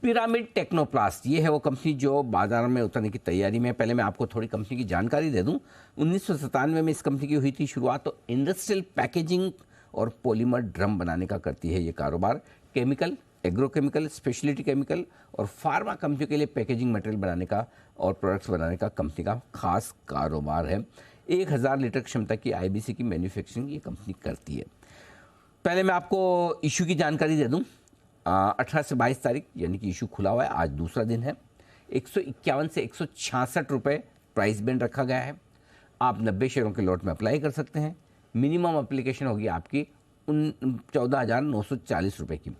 Pyramid Technoplast ये है वो कंपनी जो बाजार में उतरने की तैयारी में है। पहले मैं आपको थोड़ी कंपनी की जानकारी दे दूं। 1997 में इस कंपनी की हुई थी शुरुआत। तो इंडस्ट्रियल पैकेजिंग और पॉलीमर ड्रम बनाने का करती है ये कारोबार। केमिकल, एग्रोकेमिकल, स्पेशलिटी केमिकल और फार्मा कंपनियों के लिए पैकेजिंग मटेरियल बनाने का और प्रोडक्ट्स बनाने का कंपनी का खास कारोबार है। 1000 लीटर क्षमता की IBC की मैन्युफैक्चरिंग ये कंपनी करती है। पहले मैं आपको इशू की जानकारी दे दूं। 18 से 22 तारीख यानी कि इशू खुला हुआ है, आज दूसरा दिन है। 151 से 166 रुपये प्राइस बैंड रखा गया है। आप 90 शेयरों के लॉट में अप्लाई कर सकते हैं। मिनिमम एप्लीकेशन होगी आपकी 14,940 रुपये की।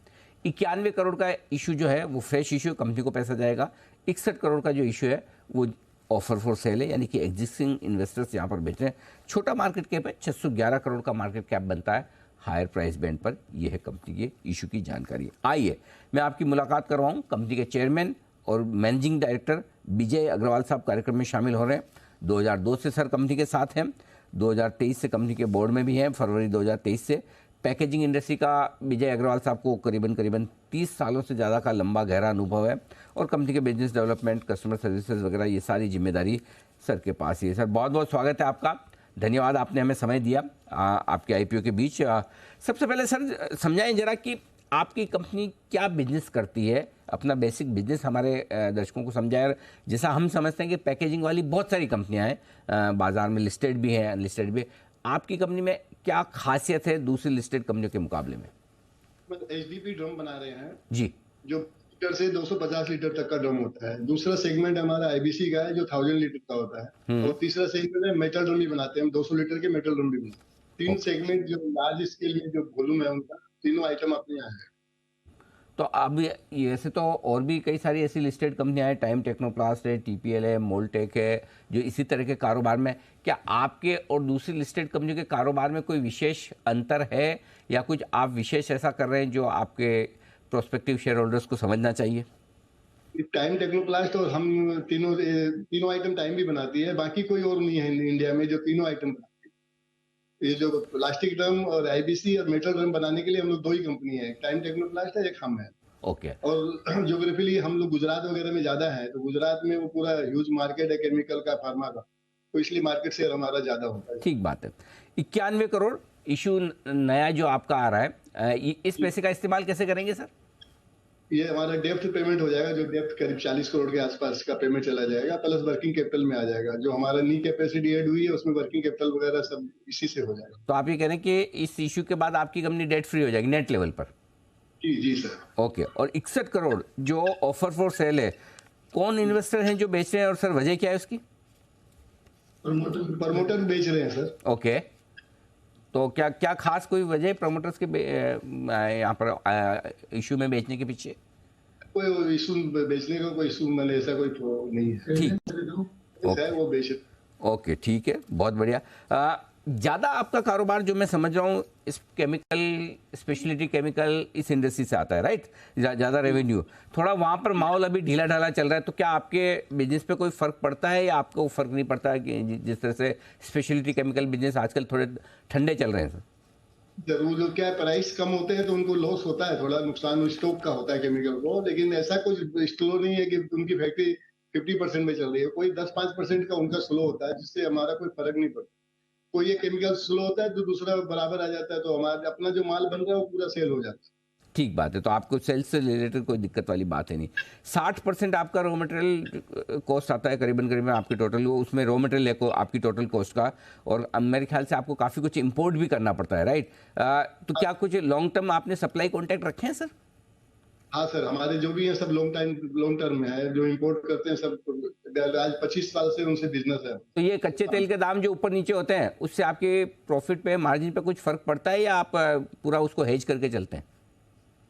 91 करोड़ का इशू जो है वो फ्रेश इशू, कंपनी को पैसा जाएगा। 61 करोड़ का जो इशू है वो ऑफर फॉर सेल है, यानी कि एग्जिस्टिंग इन्वेस्टर्स यहाँ पर बेच रहे हैं। छोटा मार्केट कैप है, 611 करोड़ का मार्केट कैप बनता है हायर प्राइस बैंड पर। यह है कंपनी के इशू की जानकारी। आइए मैं आपकी मुलाकात करवाऊँ कंपनी के चेयरमैन और मैनेजिंग डायरेक्टर विजय अग्रवाल साहब कार्यक्रम में शामिल हो रहे हैं। 2002 से सर कंपनी के साथ हैं, 2023 से कंपनी के बोर्ड में भी हैं। फरवरी 2023 से पैकेजिंग इंडस्ट्री का विजय अग्रवाल साहब को करीबन 30 सालों से ज़्यादा का लंबा गहरा अनुभव है और कंपनी के बिजनेस डेवलपमेंट, कस्टमर सर्विसेज वगैरह ये सारी जिम्मेदारी सर के पास ही है। सर बहुत बहुत स्वागत है आपका, धन्यवाद आपने हमें समय दिया आपके IPO के बीच। सबसे पहले सर समझाएं जरा कि आपकी कंपनी क्या बिजनेस करती है, अपना बेसिक बिजनेस हमारे दर्शकों को समझाएं। जैसा हम समझते हैं कि पैकेजिंग वाली बहुत सारी कंपनियां हैं बाजार में, लिस्टेड भी हैं अनलिस्टेड भी। आपकी कंपनी में क्या खासियत है दूसरी लिस्टेड कंपनियों के मुकाबले में? HDP ड्रम बना रहे हैं जी, जो लीटर से 250 लीटर तक का ड्रम होता है। दूसरा सेगमेंट हमारा IBC का है जो 1000 लीटर का होता है। और तीसरा सेगमेंट है मेटल ड्रम भी बनाते हैं हम, 200 लीटर के मेटल ड्रम भी बनाते हैं। 3 सेगमेंट जो लार्ज स्केल में जो वॉल्यूम है उनका, तीनों आइटम अपने यहाँ है। तो अब ये ऐसे तो और भी कई सारी ऐसी लिस्टेड कंपनियां हैं, टाइम टेक्नोप्लास्ट है, TPL है, मोल्टेक है, जो इसी तरह के कारोबार में। क्या आपके और दूसरी लिस्टेड कंपनियों के कारोबार में कोई विशेष अंतर है या कुछ आप विशेष ऐसा कर रहे हैं जो आपके प्रोस्पेक्टिव शेयर होल्डर्स को समझना चाहिए? टाइम टेक्नोप्लास्ट और हम तीनों आइटम टाइम भी बनाती है, बाकी कोई और नहीं है इंडिया में जो तीनों आइटम बनाती है। ये जो प्लास्टिक ड्रम और IBC और मेटल ड्रम बनाने के लिए हम लोग 2 ही कंपनी है, टाइम टेक्नोप्लास्ट है, एक हम है। ओके। और ज्योग्राफिकली हम लोग गुजरात वगैरह में ज्यादा है, तो गुजरात में वो पूरा ह्यूज मार्केट है केमिकल का, फार्मा का, तो इसलिए मार्केट शेयर हमारा ज्यादा होता है। ठीक बात है। 91 करोड़ इशू नया जो आपका आ रहा है, इस पैसे का इस्तेमाल कैसे करेंगे सर? ये हमारा डेप्थ पेमेंट हो जाएगा, जो डेप्थ करीब 40 करोड़ के आसपास का पेमेंट चला जाएगा, प्लस वर्किंग कैपिटल में आ जाएगा। जो हमारा नी कैपेसिटी ऐड हुई है उसमें वर्किंग कैपिटल वगैरह सब इसी से हो जाएगा। तो आप ये कह रहे हैं कि इस इशू के बाद आपकी कंपनी डेट फ्री हो जाएगी नेट लेवल पर? जी जी सर। ओके। और 61 करोड़ जो ऑफर फॉर सेल है, कौन इन्वेस्टर हैं जो बेच रहे हैं और सर वजह क्या है उसकी? प्रमोटर बेच रहे हैं सर। ओके। तो क्या क्या खास कोई वजह प्रमोटर्स के यहाँ पर इशू में बेचने के पीछे? कोई इशू बेचने का कोई इशू मैंने ऐसा कोई नहीं है। ठीक, वो बेच। ओके, ठीक है, बहुत बढ़िया। ज़्यादा आपका कारोबार जो मैं समझ रहा हूँ इस केमिकल, स्पेशलिटी केमिकल, इस इंडस्ट्री से आता है, राइट? ज़्यादा रेवेन्यू थोड़ा वहाँ पर माहौल अभी ढीला ढाला चल रहा है, तो क्या आपके बिजनेस पे कोई फ़र्क पड़ता है या आपको फ़र्क नहीं पड़ता है कि जिस तरह से स्पेशलिटी केमिकल बिजनेस आजकल थोड़े ठंडे चल रहे हैं सर? जरूर, जो क्या प्राइस कम होते हैं तो उनको लॉस होता है, थोड़ा नुकसान स्टॉक का होता है केमिकल को, लेकिन ऐसा कुछ स्लो नहीं है कि उनकी फैक्ट्री 50% में चल रही है। कोई 10-5% का उनका स्लो होता है, जिससे हमारा कोई फर्क नहीं पड़ता। कोई एक केमिकल स्लो होता है तो दूसरा बराबर आ जाता है, तो हमारा अपना जो माल बन रहा है वो पूरा सेल हो जाता है। ठीक बात है, तो आपको सेल्स से रिलेटेड कोई दिक्कत वाली बात है नहीं। 60% आपका रॉ मटेरियल कॉस्ट आता है करीबन आपकी टोटल, उसमें रॉ मटेरियल को आपकी टोटल कॉस्ट का, और मेरे ख्याल से आपको काफ़ी कुछ इंपोर्ट भी करना पड़ता है, राइट? तो क्या कुछ लॉन्ग टर्म आपने सप्लाई कॉन्टैक्ट रखे हैं सर? हाँ सर, हमारे जो भी है सब लॉन्ग टर्म में है। जो इंपोर्ट करते हैं सब आज 25 साल से उनसे बिजनेस है। तो ये कच्चे तेल के दाम जो ऊपर नीचे होते हैं उससे आपके प्रॉफिट पे, मार्जिन पे कुछ फर्क पड़ता है या आप पूरा उसको हेज करके चलते हैं?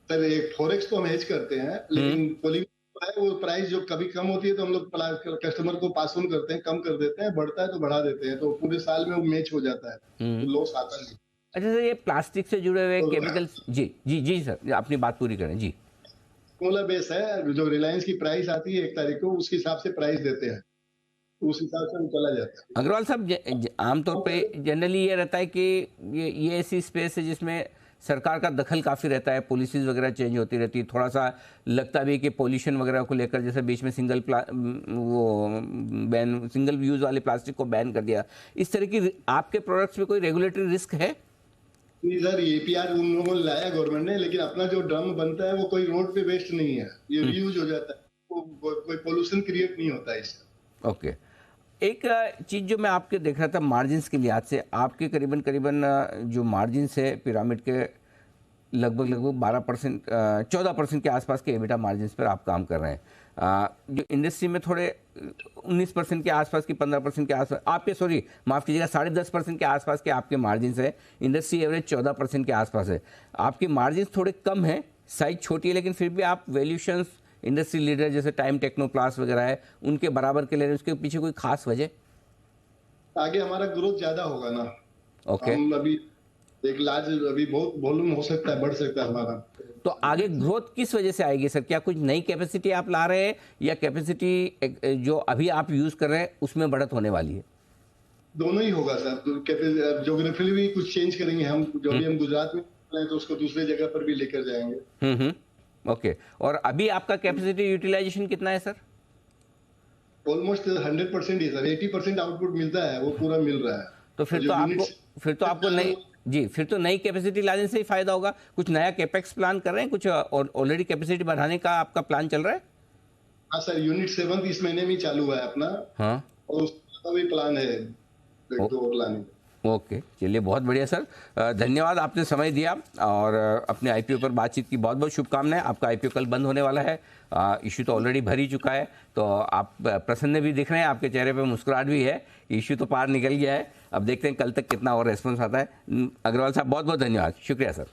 सर एक फॉरेक्स तो हम हेज करते हैं, लेकिन पॉलीमर है वो प्राइस जो कभी कम होती है तो हम लोग कस्टमर को पास ऑन करते हैं, कम कर देते हैं, बढ़ता है तो बढ़ा देते हैं, तो पूरे साल में वो मैच हो जाता है, तो लॉस आता नहीं। अच्छा सर, ये प्लास्टिक से जुड़े हुए केमिकल्स, जी जी जी सर अपनी बात पूरी करें जी। फॉर्मूला बेस है, जो रिलायंस की प्राइस आती है 1 तारीख को, उसके हिसाब से प्राइस देते हैं, उस हिसाब से हम चला जाता है। अग्रवाल साहब, आमतौर पे जनरली ये रहता है कि ये ऐसी स्पेस है जिसमें सरकार का दखल काफ़ी रहता है, पॉलिसीज़ वगैरह चेंज होती रहती है, थोड़ा सा लगता भी है कि पोल्यूशन वगैरह को लेकर, जैसे बीच में सिंगल यूज़ वाले प्लास्टिक को बैन कर दिया, इस तरह की आपके प्रोडक्ट्स में कोई रेगुलेटरी रिस्क है? नहीं सर, एपीआर उन लोगों ने लाया गवर्नमेंट ने, लेकिन अपना जो ड्रम बनता है वो कोई रोड पे वेस्ट नहीं है, ये रीयूज हो जाता है, कोई पोल्यूशन क्रिएट नहीं होता है इससे। ओके। एक चीज़ जो मैं आपके देख रहा था मार्जिन्स के लिहाज से, आपके करीबन करीबन जो मार्जिन्स है पिरामिड के लगभग 12% 14% के आसपास के एबिटा मार्जिन्स पर आप काम कर रहे हैं। जो इंडस्ट्री में थोड़े 19% के आसपास की 15% के आसपास आपके, सॉरी माफ़ कीजिएगा, 10.5% के आसपास के आपके मार्जिन्स है। इंडस्ट्री एवरेज 14% के आसपास है। आपके मार्जिन्स थोड़े कम हैं, साइज छोटी है, लेकिन फिर भी आप वैल्यूशंस इंडस्ट्री लीडर जैसे टाइम टेक्नोप्लास्ट वगैरह है उनके बराबर के ले रहे हैं। उसके पीछे कोई खास वजह? आगे हमारा ग्रोथ ज्यादा होगा ना। ओके। हम अभी एक लार्ज, अभी बहुत वॉल्यूम हो सकता है, बढ़ सकता है हमारा। तो आगे ग्रोथ किस वजह से आएगी सर? क्या कुछ नई कैपेसिटी आप ला रहे हैं या कैपेसिटी जो अभी आप यूज कर रहे हैं उसमें बढ़त होने वाली है? दोनों ही होगा सर। ज्योग्राफिकली भी कुछ चेंज करेंगे हम, जो भी हम गुजरात में कर रहे हैं तो उसको दूसरे जगह पर भी लेकर जाएंगे। ओके। और अभी आपका कैपेसिटी यूटिलाइजेशन कितना है सर? ऑलमोस्ट 100% ही सर, 80% आउटपुट मिलता है, वो पूरा मिल रहा है। तो फिर तो आपको नई, जी, फिर तो नई कैपेसिटी लाने से ही फायदा होगा। कुछ नया कैपेक्स प्लान कर रहे हैं, कुछ ऑलरेडी कैपेसिटी बढ़ाने का आपका प्लान चल रहा है? हाँ सर, यूनिट 7 इस महीने में चालू हुआ है अपना। हाँ, और उसका भी प्लान है 1-2 और लाने का। ओके, चलिए बहुत बढ़िया सर। धन्यवाद, आपने समय दिया और अपने आईपीओ पर बातचीत की। बहुत बहुत शुभकामनाएं। आपका आईपीओ कल बंद होने वाला है। इशू तो ऑलरेडी भर ही चुका है, तो आप प्रसन्न भी दिख रहे हैं, आपके चेहरे पे मुस्कुराहट भी है। इशू तो पार निकल गया है। अब देखते हैं कल तक कितना और रेस्पॉन्स आता है। अग्रवाल साहब बहुत बहुत धन्यवाद, शुक्रिया सर।